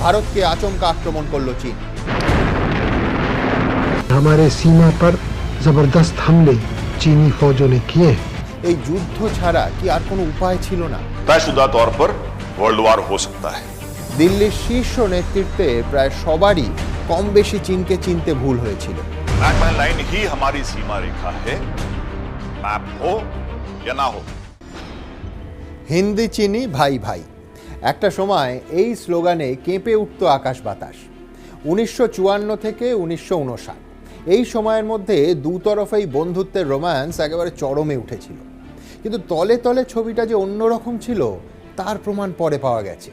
ভারতকে আচমকা আক্রমণ করল চীন। हमारे सीमा पर जबरदस्त हमले चीनी फौजों ने किए। এই যুদ্ধ ছাড়া কি আর কোনো উপায় ছিল না? तयशुदा तौर पर वर्ल्ड वार हो सकता है। দিল্লির শীর্ষ নেতৃত্বে প্রায় সবারই কম বেশি চীনকে চিনতে ভুল হয়েছিল। मैकमोहन लाइन ही हमारी सीमा रेखा है, मैप हो या ना हो। হিন্দি চিনি ভাই ভাই, একটা সময় এই স্লোগানে কেঁপে উঠত আকাশ বাতাস। 1954 থেকে 1959 এই সময়ের মধ্যে দুতরফেই বন্ধুত্বের রোম্যান্স একেবারে চরমে উঠেছিল। কিন্তু তলে তলে ছবিটা যে অন্যরকম ছিল তার প্রমাণ পরে পাওয়া গেছে।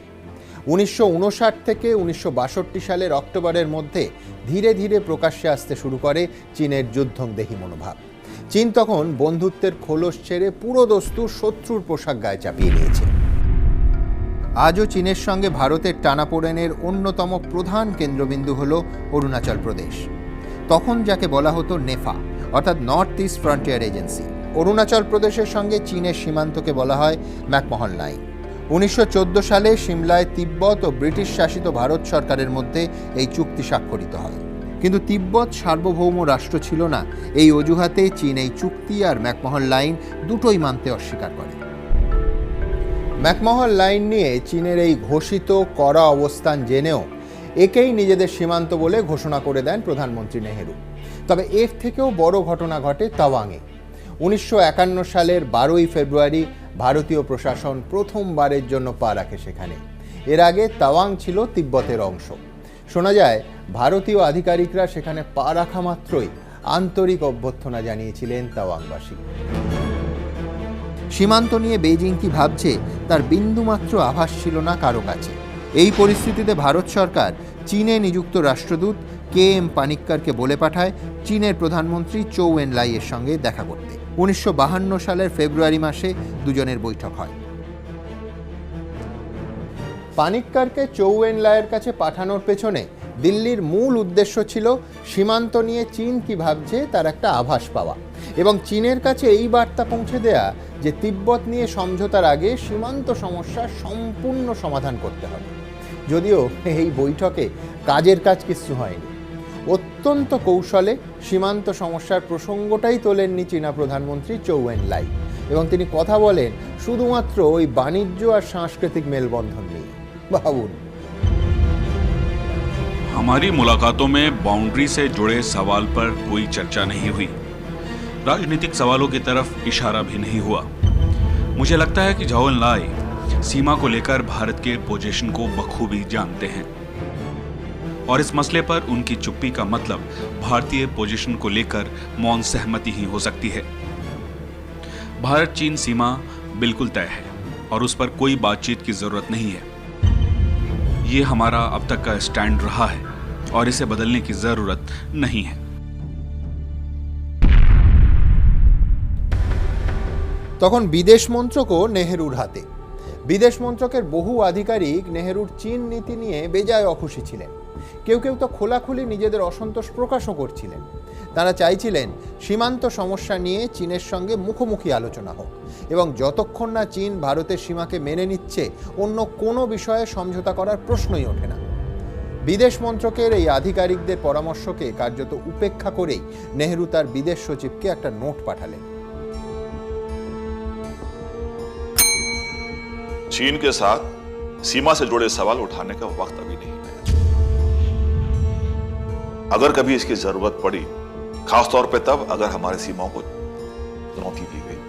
1959 থেকে 1962 সালের অক্টোবরের মধ্যে ধীরে ধীরে প্রকাশ্যে আসতে শুরু করে চীনের যুদ্ধংদেহী মনোভাব। চীন তখন বন্ধুত্বের খোলস ছেড়ে পুরো দস্তুর শত্রুর পোশাক গায়ে চাপিয়ে নিয়েছে। আজও চীনের সঙ্গে ভারতের টানাপোড়েনের অন্যতম প্রধান কেন্দ্রবিন্দু হল অরুণাচল প্রদেশ। তখন যাকে বলা হতো নেফা, অর্থাৎ north east frontier agency. Arunachal প্রদেশের সঙ্গে চীনের সীমান্তকে বলা হয় ম্যাকমোহন লাইন। 1914 সালে সিমলায় তিব্বত ও ব্রিটিশ শাসিত ভারত সরকারের মধ্যে এই চুক্তি স্বাক্ষরিত হয়। কিন্তু তিব্বত সার্বভৌম রাষ্ট্র ছিল না, এই অজুহাতে চীন এই চুক্তি আর ম্যাকমোহন লাইন দুটোই মানতে অস্বীকার করে। ম্যাকমোহন লাইন নিয়ে চীনের এই ঘোষিত কড়া অবস্থান জেনেও একেই নিজেদের সীমান্ত বলে ঘোষণা করে দেন প্রধানমন্ত্রী নেহেরু। তবে এর থেকেও বড় ঘটনা ঘটে তাওয়াংয়ে। 1951 সালের 12ই ফেব্রুয়ারি ভারতীয় প্রশাসন প্রথমবারের জন্য পা রাখে সেখানে। এর আগে তাওয়াং ছিল তিব্বতের অংশ। শোনা যায় ভারতীয় আধিকারিকরা সেখানে পা রাখা মাত্রই আন্তরিক অভ্যর্থনা জানিয়েছিলেন তাওয়াংবাসী। সীমান্ত নিয়ে বেইজিং কি ভাবছে তার বিন্দুমাত্র আভাস ছিল না কারো কাছে। এই পরিস্থিতিতে ভারত সরকার চীনে নিযুক্ত রাষ্ট্রদূত KM পানিক্করকে বলে পাঠায় চীনের প্রধানমন্ত্রী চৌ এনলাইয়ের সঙ্গে দেখা করতে। 1952 সালের ফেব্রুয়ারি মাসে দুজনের বৈঠক হয়। পানিক্করকে চৌ এনলাইয়ের কাছে পাঠানোর পেছনে দিল্লির মূল উদ্দেশ্য ছিল সীমান্ত নিয়ে চীন কি ভাবছে তার একটা আভাস পাওয়া এবং চীনের কাছে এই বার্তা পৌঁছে দেয়া যে তিব্বত নিয়ে সমঝোতার আগে সীমান্ত সমস্যার সম্পূর্ণ সমাধান করতে হবে। যদিও এই বৈঠকে কাজের কাজ কিছু হয়নি। অত্যন্ত কৌশলে সীমান্ত সমস্যার প্রসঙ্গটাই তোলেননি চীনা প্রধানমন্ত্রী চৌ এনলাই এবং তিনি কথা বলেন শুধুমাত্র ওই বাণিজ্য আর সাংস্কৃতিক মেলবন্ধন নিয়ে। ভাবুন, हमारी मुलाकातों में बाउंड्री से जुड़े सवाल पर कोई चर्चा नहीं हुई, राजनीतिक सवालों की तरफ इशारा भी नहीं हुआ। मुझे लगता है कि झौ एनलाई सीमा को लेकर भारत के पोजीशन को बखूबी जानते हैं और इस मसले पर उनकी चुप्पी का मतलब भारतीय पोजीशन को लेकर मौन सहमति ही हो सकती है। भारत चीन सीमा बिल्कुल तय है और उस पर कोई बातचीत की जरूरत नहीं है। ये हमारा अब तक का स्टैंड रहा है और इसे बदलने की जरूरत नहीं है। তখন বিদেশ মন্ত্রকও নেহেরুর হাতে। বিদেশ মন্ত্রকের বহু আধিকারিক নেহেরুর চীন নীতি নিয়ে বেজায় অখুশি ছিলেন। কেউ কেউ তো খোলাখুলি নিজেদের অসন্তোষ প্রকাশও করছিলেন। তারা চাইছিলেন সীমান্ত সমস্যা নিয়ে চীনের সঙ্গে মুখোমুখি আলোচনা হোক এবং যতক্ষণ না চীন ভারতের সীমাকে মেনে নিচ্ছে অন্য কোনো বিষয়ে সমঝোতা করার প্রশ্নই ওঠে না। বিদেশ মন্ত্রকের এই আধিকারিকদের পরামর্শকে কার্যত উপেক্ষা করেই নেহেরু তার বিদেশ সচিবকে একটা নোট পাঠালেন। चीन के साथ सीमा से जुड़े सवाल उठाने का वक्त अभी नहीं है। अगर कभी इसकी जरूरत पड़ी, खासतौर पे तब अगर हमारी सीमाओं को चुनौती दी गई,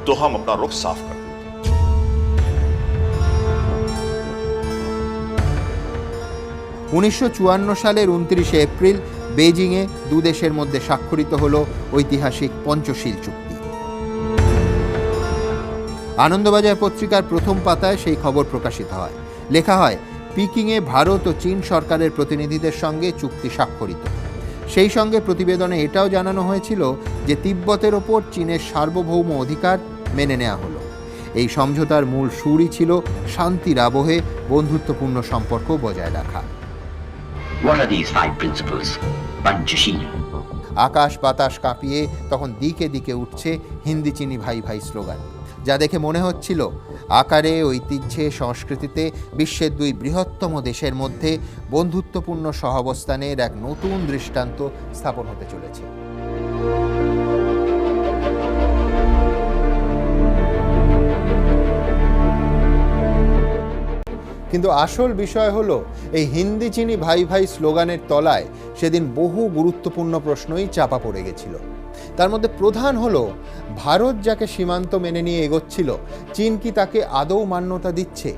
तो हम अपना रुख साफ कर देंगे। 1954 সালের 29 এপ্রিল বেইজিংয়ে দু দেশের মধ্যে স্বাক্ষরিত হলো ঐতিহাসিক পঞ্চশীল চুক্তি। আনন্দবাজার পত্রিকার প্রথম পাতায় সেই খবর প্রকাশিত হয়। লেখা হয়, পিকিংয়ে ভারত ও চীন সরকারের প্রতিনিধিদের সঙ্গে চুক্তি স্বাক্ষরিত। সেই সঙ্গে প্রতিবেদনে এটাও জানানো হয়েছিল যে তিব্বতের ওপর চীনের সার্বভৌম অধিকার মেনে নেওয়া হলো। এই সমঝোতার মূল সুরই ছিল শান্তির আবহে বন্ধুত্বপূর্ণ সম্পর্ক বজায় রাখা। What are these 5 principles? Panchashil. আকাশ বাতাস কাঁপিয়ে তখন দিকে দিকে উঠছে হিন্দি চিনি ভাই ভাই স্লোগান। যা দেখে মনে হচ্ছিল আকারে, ঐতিহ্যে, সংস্কৃতিতে বিশ্বের দুই বৃহত্তম দেশের মধ্যে বন্ধুত্বপূর্ণ সহাবস্থানের এক নতুন দৃষ্টান্ত স্থাপন হতে চলেছে। কিন্তু আসল বিষয় হলো এই হিন্দি চীনি ভাই ভাই স্লোগানের তলায় সেদিন বহু গুরুত্বপূর্ণ প্রশ্নই চাপা পড়ে গেছিল। তার মধ্যে প্রধান হলো ভারত যাকে সীমান্ত মেনে নিয়ে এগোচ্ছিল, চীন কি তাকে আদৌ মান্যতা দিচ্ছে?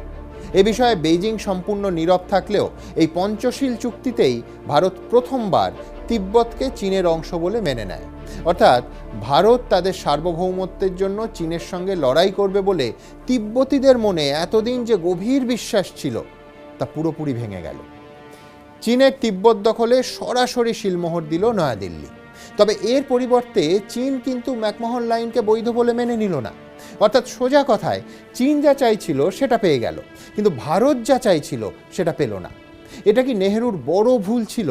এ বিষয়ে বেইজিং সম্পূর্ণ নীরব থাকলেও এই পঞ্চশীল চুক্তিতেই ভারত প্রথমবার তিব্বতকে চীনের অংশ বলে মেনে নেয়। অর্থাৎ ভারত তাদের সার্বভৌমত্বের জন্য চীনের সঙ্গে লড়াই করবে বলে তিব্বতীদের মনে এতদিন যে গভীর বিশ্বাস ছিল তা পুরোপুরি ভেঙে গেল। চীনের তিব্বত দখলে সরাসরি শিলমোহর দিল নয়াদিল্লি। তবে এর পরিবর্তে চীন কিন্তু ম্যাকমোহন লাইনকে বৈধ বলে মেনে নিল না। অর্থাৎ সোজা কথায় চীন যা চাইছিল সেটা পেয়ে গেল, কিন্তু ভারত যা চাইছিল সেটা পেল না। এটা কি নেহেরুর বড় ভুল ছিল?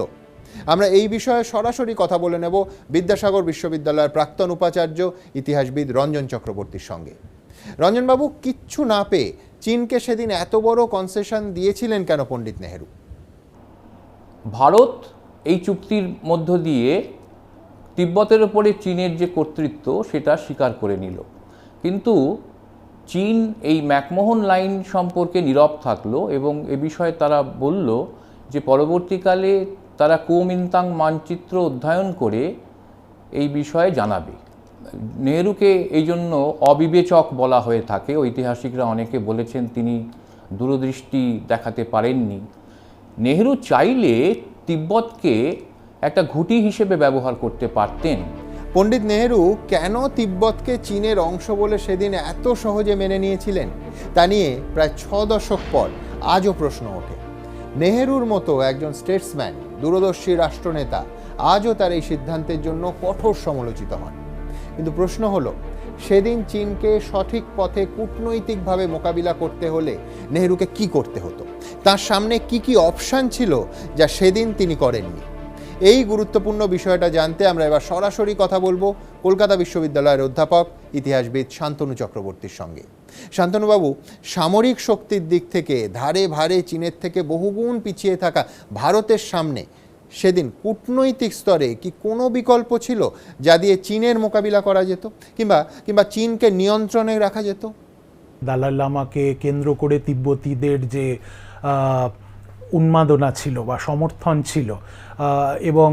আমরা এই বিষয়ে সরাসরি কথা বলে নেব বিদ্যাসাগর বিশ্ববিদ্যালয়ের প্রাক্তন উপাচার্য ইতিহাসবিদ রঞ্জন চক্রবর্তীর সঙ্গে। রঞ্জনবাবু, কিচ্ছু না পেয়ে চীনকে সেদিন এত বড় কনসেশন দিয়েছিলেন কেন পণ্ডিত নেহেরু? ভারত এই চুক্তির মধ্য দিয়ে তিব্বতের উপরে চীনের যে কর্তৃত্ব সেটা স্বীকার করে নিল, কিন্তু চীন এই ম্যাকমোহন লাইন সম্পর্কে নীরব থাকলো এবং এ বিষয়ে তারা বলল যে পরবর্তীকালে তারা কুওমিন্তাং মানচিত্র অধ্যয়ন করে এই বিষয়ে জানাবে। নেহেরুকে এই জন্য অবিবেচক বলা হয়ে থাকে। ঐতিহাসিকরা অনেকে বলেছেন তিনি দূরদৃষ্টি দেখাতে পারেননি। নেহেরু চাইলে তিব্বতকে একটা ঘুঁটি হিসেবে ব্যবহার করতে পারতেন। পণ্ডিত নেহেরু কেন তিব্বতকে চীনের অংশ বলে সেদিন এত সহজে মেনে নিয়েছিলেন তা নিয়ে প্রায় 6 দশক পর আজও প্রশ্ন ওঠে। নেহেরুর মতো একজন স্টেটসম্যান, দূরদর্শী রাষ্ট্রনেতা আজও তার এই সিদ্ধান্তের জন্য কঠোর সমালোচিত হন। কিন্তু প্রশ্ন হলো, সেদিন চীনকে সঠিক পথে কূটনৈতিকভাবে মোকাবিলা করতে হলে নেহেরুকে কি করতে হতো? তার সামনে কি কি অপশন ছিল যা সেদিন তিনি করেননি? এই গুরুত্বপূর্ণ বিষয়টা জানতে আমরা এবার সরাসরি কথা বলবো কলকাতা বিশ্ববিদ্যালয়ের অধ্যাপক ইতিহাসবিদ শান্তনু চক্রবর্তীর সঙ্গে। শান্তনুবাবু, সামরিক শক্তির দিক থেকে ধারে ভারে চীনের থেকে বহুগুণ পিছিয়ে থাকা ভারতের সামনে সেদিন কূটনৈতিক স্তরে কি কোনো বিকল্প ছিল যা দিয়ে চীনের মোকাবিলা করা যেত, কিংবা চীনকে নিয়ন্ত্রণে রাখা যেত? দালাই লামাকে কেন্দ্র করে তিব্বতীদের যে উন্মাদনা ছিল বা সমর্থন ছিল এবং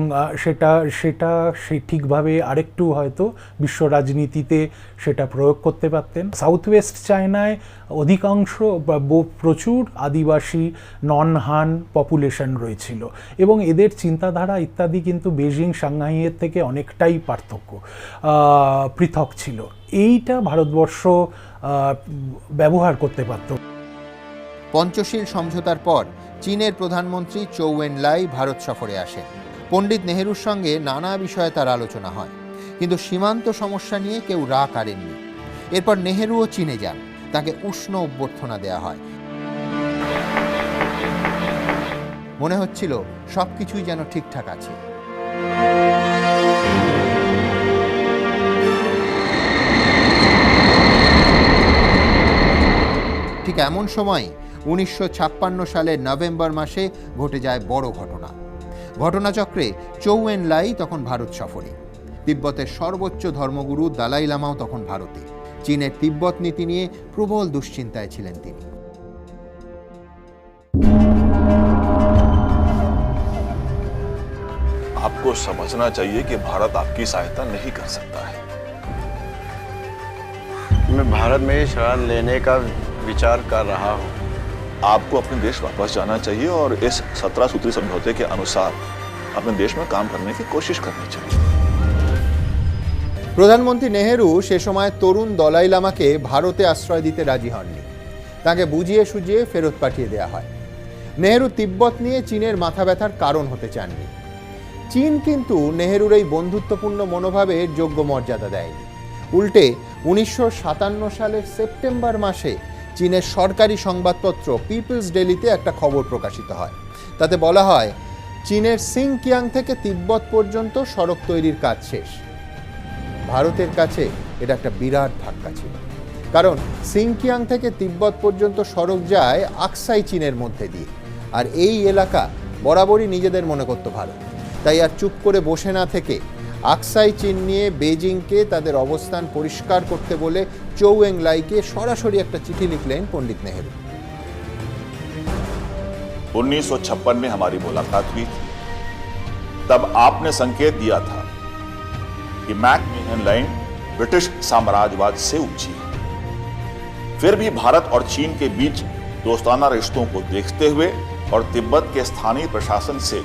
সেটা ঠিকভাবে আরেকটু হয়তো বিশ্ব রাজনীতিতে সেটা প্রয়োগ করতে পারতেন। সাউথ ওয়েস্ট চায়নায় অধিকাংশ প্রচুর আদিবাসী নন হান পপুলেশন রয়েছিল এবং এদের চিন্তাধারা ইত্যাদি কিন্তু বেজিং সাংহাইয়ের থেকে অনেকটাই পৃথক ছিল। এইটা ভারতবর্ষ ব্যবহার করতে পারত। পঞ্চশীল সমঝোতার পর চীনের প্রধানমন্ত্রী চৌ এন-লাই ভারত সফরে আসেন। পণ্ডিত নেহেরুর সঙ্গে নানা বিষয়ে তার আলোচনা হয়, কিন্তু সীমান্ত সমস্যা নিয়ে কেউ রা কাড়েননি। এরপর নেহেরুও চীনে যান, তাকে উষ্ণ অভ্যর্থনা দেয়া হয়। মনে হচ্ছিল সবকিছুই যেন ঠিকঠাক আছে। ঠিক এমন সময় 1956 সালের নভেম্বর মাসে ঘটে যায় বড় ঘটনা। ঘটনাচক্রে চৌ এন-লাই তখন ভারত সফরে। তিব্বতের সর্বোচ্চ ধর্মগুরু দালাই লামাও তখন ভারতে। চীনের তিব্বত নীতি নিয়ে প্রবল দুশ্চিন্তায় ছিলেন তিনি। आपको समझना चाहिए कि भारत आपकी सहायता नहीं कर सकता है। मैं भारत में ही शरण लेने का विचार कर रहा हूँ। आपको अपने देश वापस जाना चाहिए और इस 17 सूत्री समझौते के अनुसार अपने देश में काम करने की कोशिश करनी चाहिए। প্রধানমন্ত্রী নেহেরু সে সময় তরুণ দলাই লামাকে ভারতে আশ্রয় দিতে রাজি হননি। তাকে বুঝিয়ে সুঝিয়ে ফেরত পাঠিয়ে দেওয়া হয়। নেহেরু তিব্বত নিয়ে চীনের মাথা ব্যথার কারণ হতে চাননি। চীন কিন্তু নেহেরুর এই বন্ধুত্বপূর্ণ মনোভাবের যোগ্য মর্যাদা দেয়নি। উল্টে 1957 সালের সেপ্টেম্বর মাসে চীনের সরকারি সংবাদপত্র পিপলস ডেইলিতে একটা খবর প্রকাশিত হয়। তাতে বলা হয়, চীনের সিংকিয়াং থেকে তিব্বত পর্যন্ত সড়ক তৈরির কাজ শেষ। ভারতের কাছে এটা একটা বিরাট ধাক্কা ছিল। কারণ সিনকিয়াং থেকে তিব্বত পর্যন্ত সড়ক যায় আকসাই চীনের মধ্যে দিয়ে, আর এই এলাকা বরাবরই নিজেদের মনে করত ভারত। তাই আর চুপ করে বসে না থেকে আকসাই চীন নিয়ে বেজিংকে তাদের অবস্থান পরিষ্কার করতে বলে চৌ এংলাইকে সরাসরি একটা চিঠি লিখলেন পণ্ডিত নেহেরু। 1956 में हमारी मुलाकात हुई थी। तब आपने संकेत दिया था कि मैकमिहन लाइन ब्रिटिश साम्राज्यवाद से उपजी है। फिर भी भारत और चीन के बीच दोस्ताना रिश्तों को देखते हुए और तिब्बत के स्थानीय प्रशासन से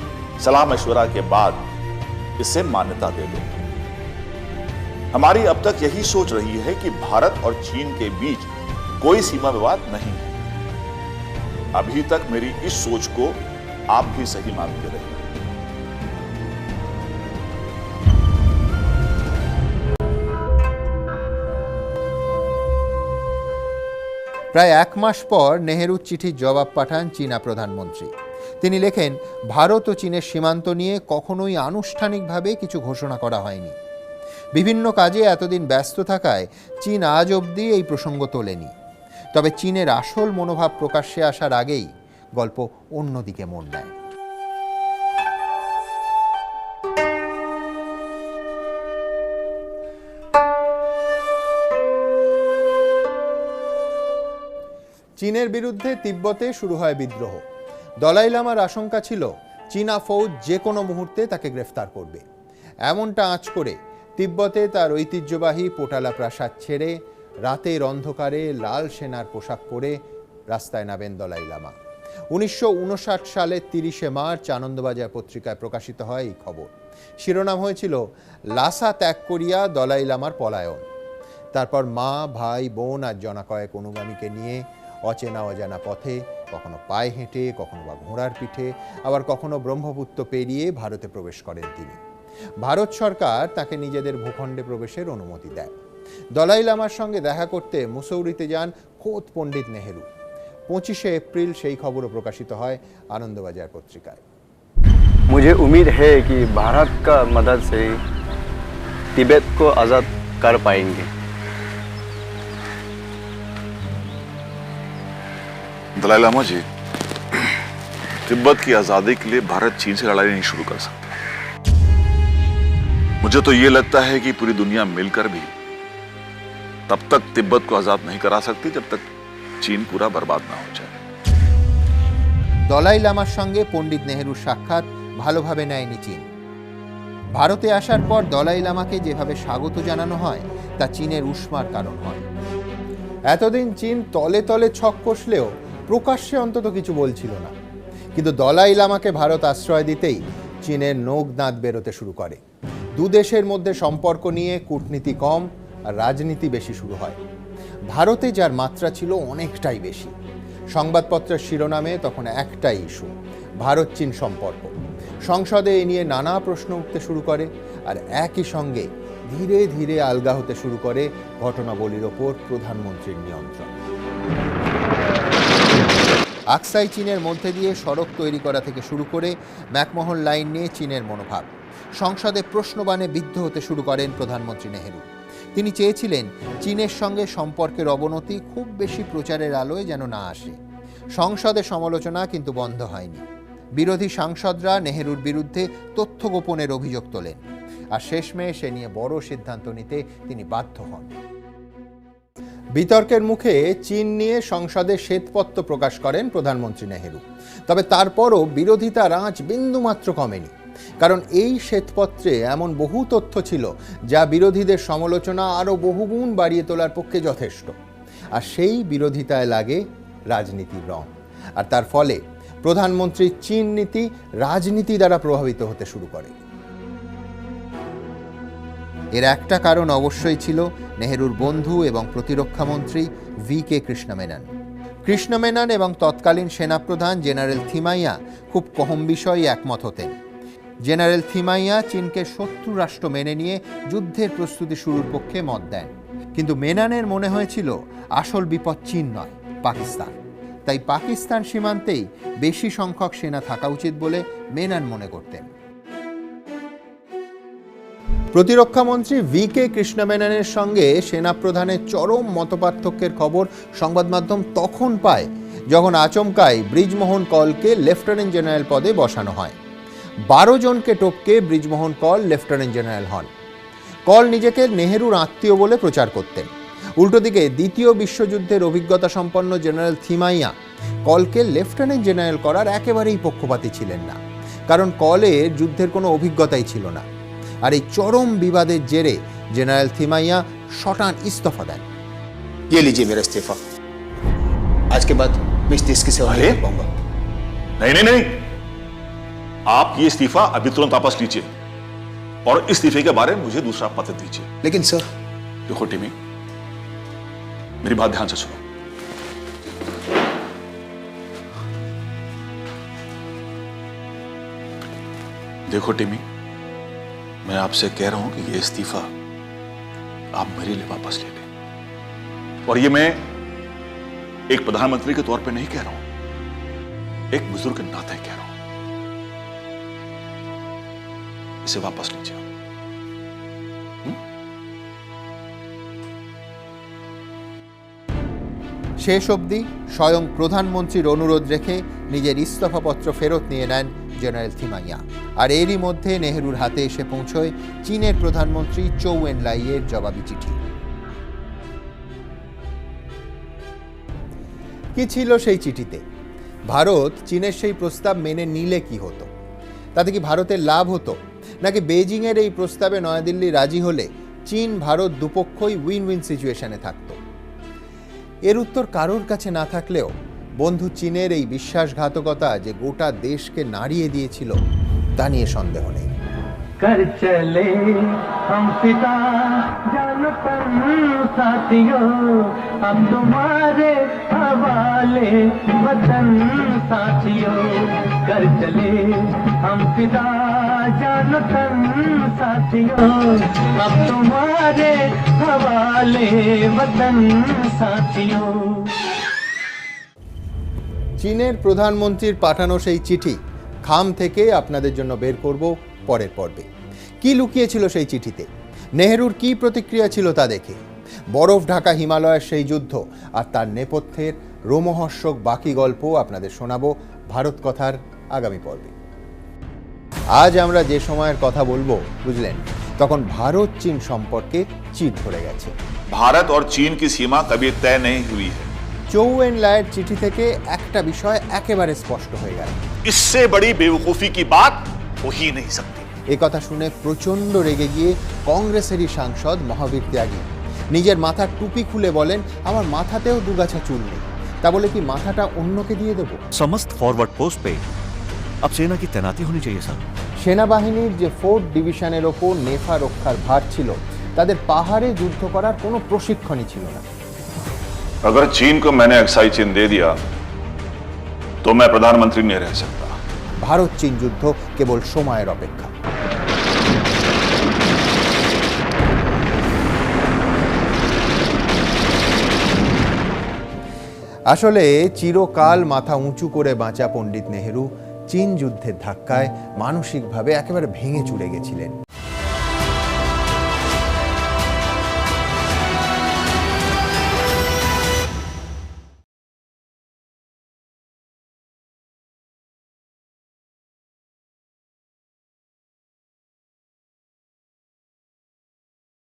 सलाह मशवरा के बाद इसे मान्यता दे दो। हमारी अब तक यही सोच रही है कि भारत और चीन के बीच कोई सीमा विवाद नहीं है। अभी तक मेरी इस सोच को आप भी सही मानते रहे। প্রায় এক মাস পর নেহেরুর চিঠির জবাব পাঠান চীনা প্রধানমন্ত্রী। তিনি লেখেন, ভারত ও চীনের সীমান্ত নিয়ে কখনোই আনুষ্ঠানিকভাবে কিছু ঘোষণা করা হয়নি। বিভিন্ন কাজে এতদিন ব্যস্ত থাকায় চীন আজ অবধি এই প্রসঙ্গ তোলেনি। তবে চীনের আসল মনোভাব প্রকাশ্যে আসার আগেই গল্প অন্যদিকে মোড় নেয়। চীনের বিরুদ্ধে তিব্বতে শুরু হয় বিদ্রোহ। দলাই লামার আশঙ্কা ছিল চীনা ফৌজ যে কোনো মুহূর্তে তাকে গ্রেফতার করবে। এমনটা আঁচ করে তিব্বতে তার ঐতিহ্যবাহী পোটালা প্রাসাদ ছেড়ে রাতের অন্ধকারে লাল সেনার পোশাক পরে রাস্তায় নামেন দলাই লামা। 1959 সালের 30শে মার্চ আনন্দবাজার পত্রিকায় প্রকাশিত হয় এই খবর। শিরোনাম হয়েছিল, লাসা ত্যাগ করিয়া দলাই লামার পলায়ন। তারপর মা, ভাই, বোন আর জনা কয়েক অনুগামীকে নিয়ে অচেনা অজানা পথে, কখনো পায়ে হেঁটে, কখনো বা ঘোড়ার পিঠে, আবার কখনো ব্রহ্মপুত্র পেরিয়ে ভারতে প্রবেশ করেন তিনি। ভারত সরকার তাকে নিজেদের ভূখণ্ডে প্রবেশের অনুমতি দেয়। দলাই লামার সঙ্গে দেখা করতে মুসৌরিতে যান খোদ পণ্ডিত নেহেরু। 25শে এপ্রিল সেই খবরও প্রকাশিত হয় আনন্দবাজার পত্রিকায়। मुझे उम्मीद है कि भारत का मदद से तिब्बत को आज़ाद कर पाएंगे। दलाई लामा जी, तिब्बत की आजादी के लिए भारत चीन से लड़ाई नहीं शुरू कर सकता। मुझे तो ये लगता है कि पूरी दुनिया मिलकर भी तब तक तिब्बत को आजाद नहीं करा सकती जब तक चीन पूरा बर्बाद ना हो जाए। দলাই লামার সঙ্গে পণ্ডিত নেহেরুর সাক্ষাৎ ভালোভাবে নেয়নি চীন। ভারতে আসার পর দলাই লামাকে যেভাবে স্বাগত জানানো হয় তা চীনের উষ্মার কারণ হয়। এতদিন চীন তলে তলে ছক কষলেও প্রকাশ্যে অন্তত কিছু বলছিল না। কিন্তু দলাই লামাকে ভারত আশ্রয় দিতেই চীনের নোক দাঁত বেরোতে শুরু করে। দু দেশের মধ্যে সম্পর্ক নিয়ে কূটনীতি কম আর রাজনীতি বেশি শুরু হয়। ভারতে যার মাত্রা ছিল অনেকটাই বেশি। সংবাদপত্রের শিরোনামে তখন একটাই ইস্যু, ভারত চীন সম্পর্ক। সংসদে এ নিয়ে নানা প্রশ্ন উঠতে শুরু করে, আর একই সঙ্গে ধীরে ধীরে আলগা হতে শুরু করে ঘটনাবলীর ওপর প্রধানমন্ত্রীর নিয়ন্ত্রণ। আকসাই চীনের মধ্যে দিয়ে সড়ক তৈরি করা থেকে শুরু করে ম্যাকমোহন লাইন নিয়ে চীনের মনোভাব। সংসদে প্রশ্নবাণে বিদ্ধ হতে শুরু করেন প্রধানমন্ত্রী নেহেরু। তিনি চেয়েছিলেন চীনের সঙ্গে সম্পর্কের অবনতি খুব বেশি প্রচারের আলোয় যেন না আসে। সংসদে সমালোচনা কিন্তু বন্ধ হয়নি। বিরোধী সাংসদরা নেহেরুর বিরুদ্ধে তথ্য গোপনের অভিযোগ তোলেন, আর শেষমেশ সে নিয়ে বড় সিদ্ধান্ত নিতে তিনি বাধ্য হন। বিতর্কের মুখে চীন নিয়ে সংসদে শ্বেতপত্র প্রকাশ করেন প্রধানমন্ত্রী নেহেরু। তবে তারপরও বিরোধিতার আঁচ বিন্দুমাত্র কমেনি, কারণ এই শ্বেতপত্রে এমন বহু তথ্য ছিল যা বিরোধীদের সমালোচনা আরও বহুগুণ বাড়িয়ে তোলার পক্ষে যথেষ্ট। আর সেই বিরোধিতায় লাগে রাজনীতির রং, আর তার ফলে প্রধানমন্ত্রীর চীন নীতি রাজনীতি দ্বারা প্রভাবিত হতে শুরু করে। এর একটা কারণ অবশ্যই ছিল নেহেরুর বন্ধু এবং প্রতিরক্ষামন্ত্রী ভি.কে. কৃষ্ণমেনন। কৃষ্ণমেনন এবং তৎকালীন সেনাপ্রধান জেনারেল থিমাইয়া খুব কম বিষয়ে একমত হতেন। জেনারেল থিমাইয়া চীনকে শত্রু রাষ্ট্র মেনে নিয়ে যুদ্ধের প্রস্তুতি শুরুর পক্ষে মত দেন, কিন্তু মেননের মনে হয়েছিল আসল বিপদ চীন নয়, পাকিস্তান। তাই পাকিস্তান সীমান্তেই বেশি সংখ্যক সেনা থাকা উচিত বলে মেনন মনে করতেন। প্রতিরক্ষামন্ত্রী VK কৃষ্ণমেননের সঙ্গে সেনাপ্রধানের চরম মতপার্থক্যের খবর সংবাদ মাধ্যম তখন পায় যখন আচমকাই ব্রিজমোহন কলকে লেফটেন্যান্ট জেনারেল পদে বসানো হয়। 12 জনকে টপকে ব্রিজমোহন কল লেফটেন্যান্ট জেনারেল হন। কল নিজেকে নেহেরুর আত্মীয় বলে প্রচার করতেন। উল্টো দিকে দ্বিতীয় বিশ্বযুদ্ধের অভিজ্ঞতা সম্পন্ন জেনারেল থিমাইয়া কলকে লেফটেন্যান্ট জেনারেল করার একেবারেই পক্ষপাতী ছিলেন না, কারণ কলের যুদ্ধের কোনো অভিজ্ঞতাই ছিল না। আর এই চরম বিবাদের জেরে জেনারেল থিমাইয়া শটান ইস্তফা দেন। ये लीजिए मेरा इस्तीफा। आज के बाद मैं इस देश की सेवा नहीं कर पाऊंगा। नहीं नहीं नहीं, आप ये इस्तीफा अभी तुरंत वापस लीजिए और इस्तीफे के बारे में मुझे दूसरा पत्र दीजिए। लेकिन सर, देखो टिमी, मेरी बात ध्यान से सुनो। देखो टिमी, मैं आपसे कह रहा हूं कि ये इस्तीफा आप मेरे लिए वापस ले लें। और ये मैं एक प्रधानमंत्री के तौर पे नहीं कह रहा हूं, एक बुजुर्ग के नाते कह रहा हूं। इसे वापस लीजिए। শেষ অবধি স্বয়ং প্রধানমন্ত্রীর অনুরোধ রেখে নিজের ইস্তফাপত্র ফেরত নিয়ে নেন জেনারেল থিমাইয়া। আর এরই মধ্যে নেহেরুর হাতে এসে পৌঁছয় চীনের প্রধানমন্ত্রী চৌ এনলাইয়ের জবাবি চিঠি। কি ছিল সেই চিঠিতে? ভারত চীনের সেই প্রস্তাব মেনে নিলে কি হতো? তাতে কি ভারতের লাভ হতো, নাকি বেইজিংয়ের এই প্রস্তাবে নয়াদিল্লি রাজি হলে চীন ভারত দুপক্ষই উইন উইন সিচুয়েশনে থাকতো? এর উত্তর কারোর কাছে না থাকলেও বন্ধু চীনের এই বিশ্বাসঘাতকতা যে গোটা দেশকে নাড়িয়ে দিয়েছিল তা নিয়ে সন্দেহ নেই। कर चले हम पिता जानपन साथियों, हम तुम्हारे हवाले वतन साथियों। कर चले हम पिता जानपन साथियों, हम तुम्हारे हवाले वतन साथियों। চীনের প্রধানমন্ত্রীর পাঠানো সেই চিঠি খাম থেকে আপনাদের জন্য বের করব পরের পর্বে। কি লুকিয়েছিল সেই চিঠিতে? নেহেরুর কি প্রতিক্রিয়া ছিল তা দেখে। বরফ ঢাকা হিমালয়ের সেই যুদ্ধ আর তার নেপথ্যের রোমহর্ষক বাকি গল্প আপনাদের শোনাবো ভারত কথার আগামী পর্বে। আজ আমরা যে সময়ের কথা বলবো, বুঝলেন, তখন ভারত চীন সম্পর্কে চিট ধরে গেছে। भारत और चीन की सीमा कभी तय नहीं हुई है। চৌ এনলাইয়ের চিঠি থেকে একটা বিষয় একেবারে স্পষ্ট হয়ে গেল। इससे बड़ी बेवकूफी की बात हो ही नहीं सकती। এই কথা শুনে প্রচণ্ড রেগে গিয়ে কংগ্রেসেরই সাংসদ মহাবীর ত্যাগী নিজের মাথার টুপি খুলে বলেন, আমার মাথাতেও দুগাছা চুল নেই, তা বলে কি মাথাটা অন্যকে দিয়ে দেব? समस्त फॉरवर्ड पोस्ट पे अब सेना की तैनाती होनी चाहिए सर। সেনাবাহিনীর যে 4th ডিভিশনের ওপর নেফা রক্ষার ভার ছিল, তাদের পাহাড়ে যুদ্ধ করার কোনো প্রশিক্ষণই ছিল না। अगर चीन को मैंने एक्साई चिन्ह दे दिया तो मैं प्रधानमंत्री नहीं रह सकता। ভারত চীন যুদ্ধ কেবল সময়ের অপেক্ষা। আসলে চিরকাল মাথা উঁচু করে বাঁচা পণ্ডিত নেহেরু চীন যুদ্ধের ধাক্কায় মানসিকভাবে একেবারে ভেঙে চুরে গেছিলেন।